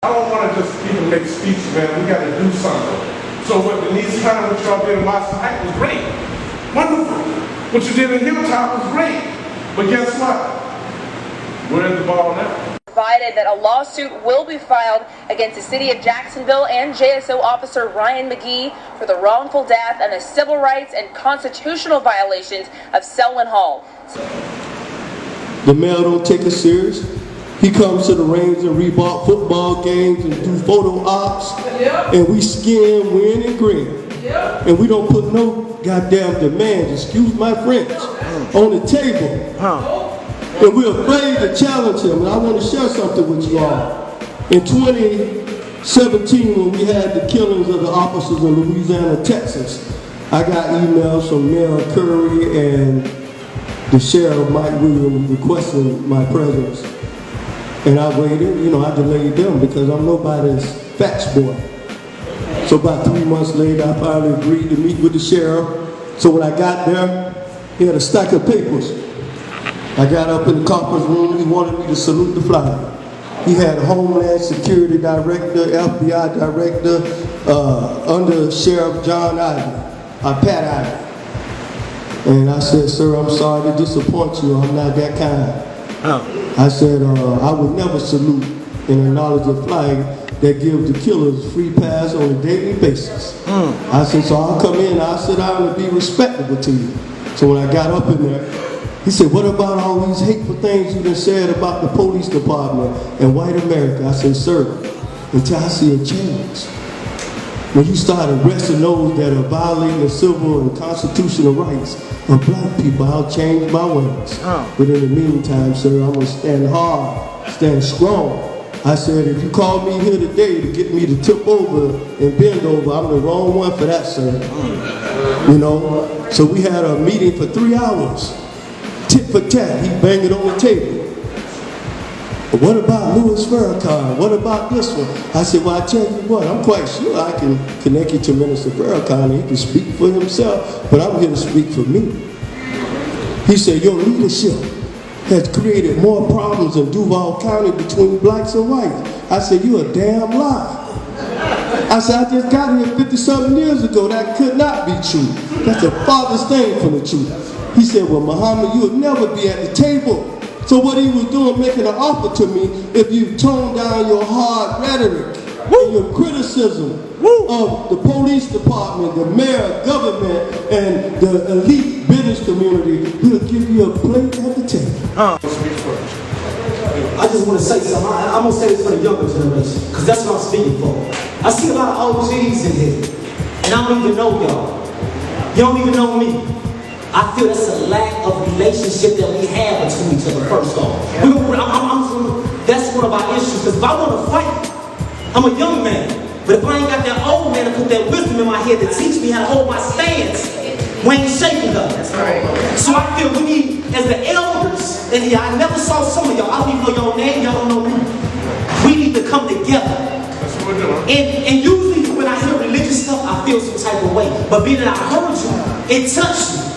I don't want to just even make speeches, man. We got to do something. So what Denise kind of what y'all did in my site was great. Wonderful. What you did in Hilltop was great. But guess what? Where's the ball now? Provided that a lawsuit will be filed against the city of Jacksonville and JSO officer Ryan McGee for the wrongful death and the civil rights and constitutional violations of Selwyn Hall. The mayor don't take us serious. He comes to the range and Reebok football games and do photo ops, and we skin, win, and grin. And we don't put no goddamn demands, excuse my French, on the table. And we're afraid to challenge him. And I want to share something with you all. In 2017, when we had the killings of the officers in Louisiana, Texas, I got emails from Mayor Curry and the sheriff, Mike Williams, requesting my presence. And I waited, I delayed them because I'm nobody's facts boy. So about 3 months later, I finally agreed to meet with the sheriff. So when I got there, he had a stack of papers. I got up in the conference room, he wanted me to salute the flag. He had a Homeland Security Director, FBI Director, Under Sheriff John Pat Ivey. And I said, sir, I'm sorry to disappoint you, I'm not that kind. I said, I would never salute and acknowledge a flag that gives the killers free pass on a daily basis. I said, so I'll come in, I'll sit down and be respectable to you. So when I got up in there, he said, what about all these hateful things you done said about the police department and white America? I said, sir, until I see a change. When you start arresting those that are violating the civil and constitutional rights of black people, I'll change my ways. But in the meantime, sir, I'm going to stand hard, stand strong. I said, if you call me here today to get me to tip over and bend over, I'm the wrong one for that, sir. So we had a meeting for 3 hours. Tit for tat, he banged it on the table. But what about Louis Farrakhan? What about this one? I said, well, I tell you what, I'm quite sure I can connect you to Minister Farrakhan. He can speak for himself, but I'm here to speak for me. He said, your leadership has created more problems in Duval County between blacks and whites. I said, you're a damn lie. I said, I just got here 50-something years ago. That could not be true. That's the farthest thing from the truth. He said, well, Muhammad, you would never be at the table. So what he was doing, making an offer to me, if you tone down your hard rhetoric and your criticism of the police department, the mayor, government, and the elite business community, he'll give you a plate at the table. I just want to say something. I'm going to say this for the younger generation, because that's what I'm speaking for. I see a lot of OGs in here, and I don't even know y'all. You don't even know me. I feel that's a lack of relationship that we have between each other, first off. That's one of our issues, because if I want to fight, I'm a young man. But if I ain't got that old man to put that wisdom in my head to teach me how to hold my stance, we ain't shaking up. That's right. So I feel we need, as the elders in here, I never saw some of y'all, I don't even know your name, y'all don't know me. We need to come together. That's what we're doing. And usually when I hear religious stuff, I feel some type of way. But being that I heard you, it touched me.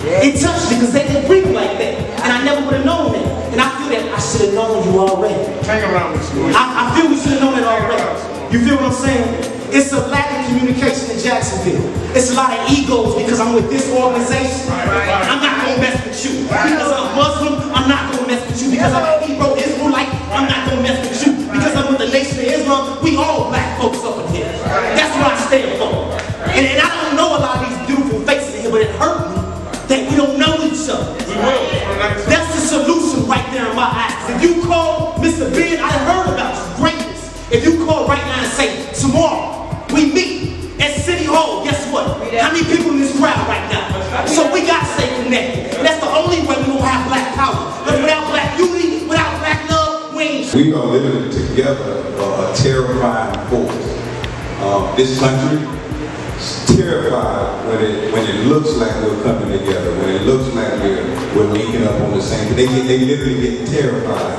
It touched me because they didn't bring like that. And I never would have known that. And I feel that I should have known you already. Hang around with you. I feel we should have known that already. You feel what I'm saying? It's a lack of communication in Jacksonville. It's a lot of egos because I'm with this organization. I'm not going to mess with you. Because I'm Muslim, I'm not going to mess with you. Because I'm a Hebrew Israelite, I'm not going to mess with you. Because I'm with the Nation of Islam, we all black folks up in here. That's what I stand for. And I don't know a lot of these beautiful faces in here, but it hurt me that we don't know each other. That's the solution right there in my eyes. If you call Mr. Ben, I heard about your greatness. If you call right now and say, tomorrow we meet at City Hall, guess what? How many people in this crowd right now? So we got to stay connected. That's the only way we will have black power. But without black unity, without black love, we ain't. We are living together a terrifying force. This country terrified when it looks like we're coming together, when it looks like we're linking up on the same. They literally get terrified.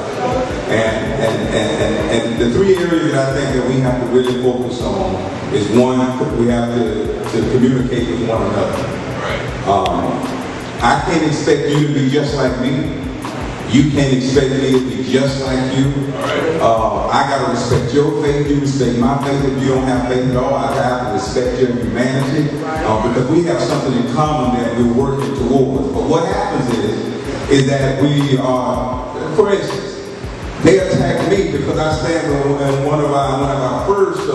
And the three areas that I think that we have to really focus on is one, we have to communicate with one another. I can't expect you to be just like me, You can't expect me to be just like you. I gotta respect your faith, you respect my faith. If you don't have faith at all, I have to respect your humanity. Because we have something in common that we're working towards. But what happens is that we are, for instance, they attacked me because I stand in one of our first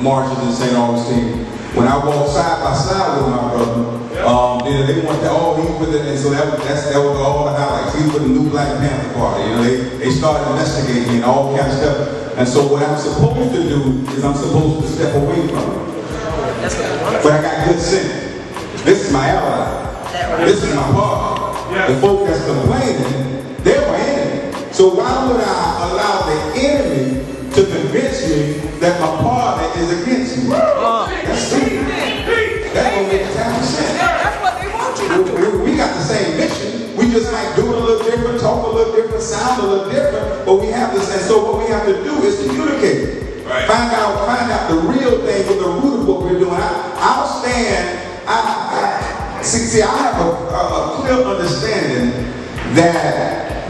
marches in St. Augustine. When I walked side by side with my brother, then they wanted to, he's with it, and so that was all the highlights. He's with the new Black Panther Party. You know, they started investigating and all kind of stuff. And so what I'm supposed to do is I'm supposed to step away from it. But I got good sense. This is my ally. This is my partner. The folk that's complaining, they're my enemy. So why would I allow the enemy to convince me that my partner is against me? That's stupid. That don't make 10 sense. That's what they want you to do. We got the same mission. We just might do it a little different, talk a little different, sound a little different, but we have the same. So what we have to do is communicate. Right. Find out the real thing with the root of what we're doing. I'll stand. See, I have a clear understanding that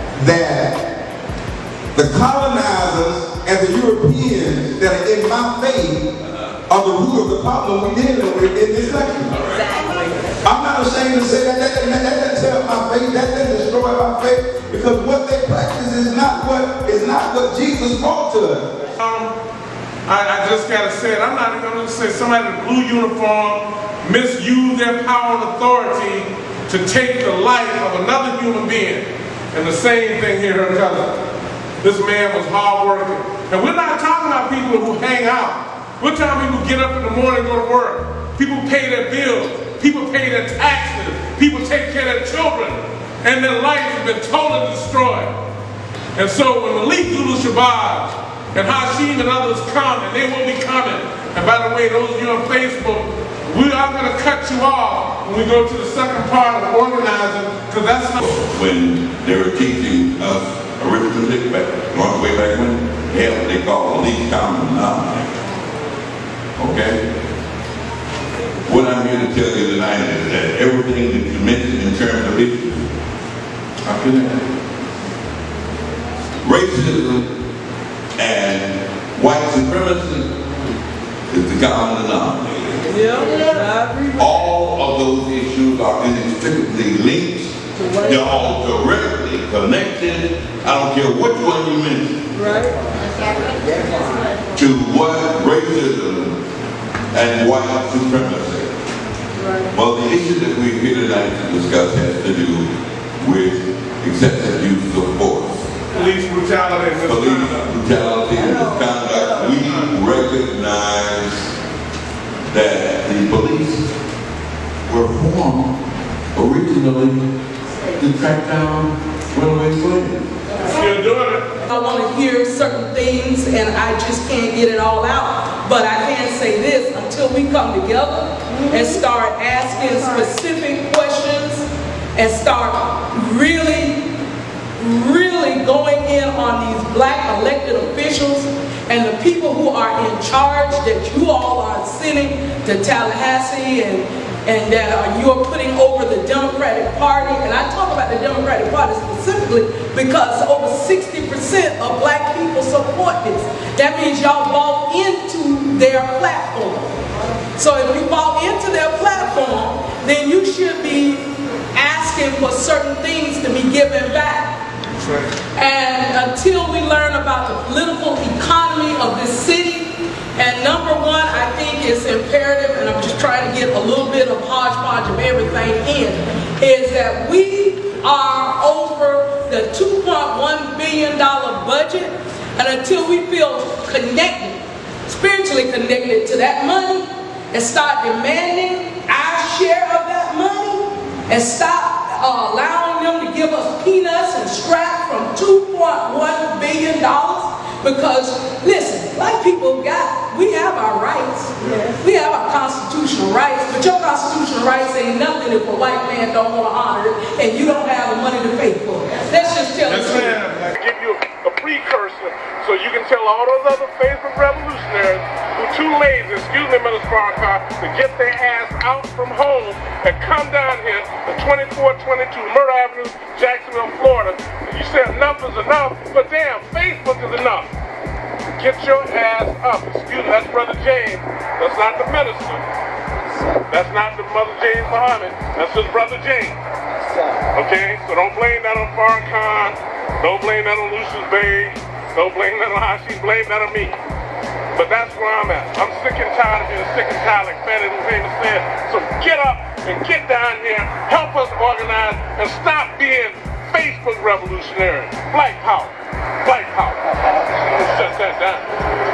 the colonizers and the Europeans that are in my faith are the root of the problem we dealing with in this country. Exactly. I'm not ashamed to say that doesn't tell my faith, that doesn't destroy my faith, because what they practice is not what Jesus brought to us. I just gotta say it. I'm not even gonna say somebody in a blue uniform misuse their power and authority to take the life of another human being. And the same thing here, her cousin. This man was hard working. And we're not talking about people who hang out. We're talking people who get up in the morning and go to work. People pay their bills. People pay their taxes. People take care of their children. And their lives have been totally destroyed. And so when Malik Zulu Shabazz and Hashim and others come, and they will be coming. And by the way, those of you on Facebook, we are going to cut you off when we go to the second part of organizing, because that's not... When they were teaching us arithmetic going way back when, they had what they call least common denominator. Okay? What I'm here to tell you tonight is that everything that you mentioned in terms of issues are connected. Racism and white supremacy is the common denominator. All of those issues are inextricably linked. They're all directly connected. I don't care which one you mention. To what racism and white supremacy. Well, the issue that we're here tonight to discuss has to do with excessive use of force. Police brutality and misconduct. We recognize that the police were formed originally to track down runaway slaves. Still doing it. I want to hear certain things and I just can't get it all out. But I can say this, until we come together and start asking specific questions and start really going in on these black elected officials and the people who are in charge that you all are sending to Tallahassee and that you're putting over the Democratic Party. And I talk about the Democratic Party specifically because over 60% of black people support this. That means y'all bought into their platform. So if you bought into their platform, then you should be asking for certain things to be given back. And until we learn about the political economy of this city, and number one, I think it's imperative, and I'm just trying to get a little bit of hodgepodge of everything in, is that we are over the $2.1 billion budget, and until we feel connected, spiritually connected to that money, and start demanding our share of that money, and stop allowing them to give us peanuts and scrap from $2.1 billion. Because, listen, black people we have our rights. We have our constitutional rights, but your constitutional rights ain't nothing if a white man don't want to honor it and you don't have the money to pay for it. Let's just tell the truth. I give you a precursor so you can tell all those other faithful revolutionaries who too lazy, excuse me, Minister Farrakhan, to get their ass out from home and come down here to 2422 Murder Avenue, Jacksonville, Florida. And you said enough is enough, but damn, Facebook is enough. Get your ass up. Excuse me, that's Brother James. That's not the minister. That's not the Mother James Muhammad. That's his brother James. Okay? So don't blame that on Farrakhan. Don't blame that on Lucius Bay. Don't blame that on Hashi. Blame that on me. But that's where I'm at. I'm sick and tired of being sick and tired, like Fannie Lou Hamer said. So get up and get down here. Help us organize and stop being Facebook revolutionary. Black power. Black power. Shut that down.